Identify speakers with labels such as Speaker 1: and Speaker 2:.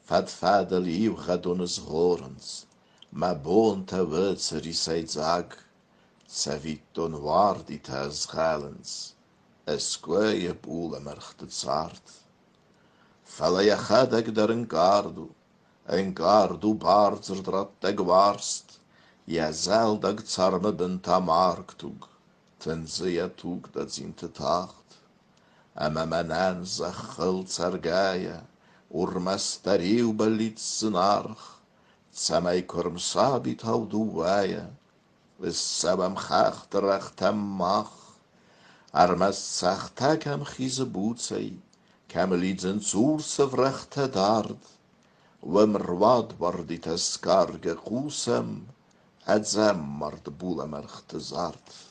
Speaker 1: fad a liucha donas horens, ma bonta wurzer is ei zag, savit don wardit as galens, esqueia pula merchte zart. Falla chadag dar een gardu baarzer drat ag warst, ja zeldag zarme bent a marktug, ten zia tug dat zinte tacht. Ama manan za chults argaia, urmas tariu balitsen arch, tsamai korm sabit hau du waia, is sabam chachterach tam mach, armas sachtag am chise bootsei, kamelidzen soerse vrechte dard, wimmerwad wardit as karge kusem, adzam mar de bula merchte zart.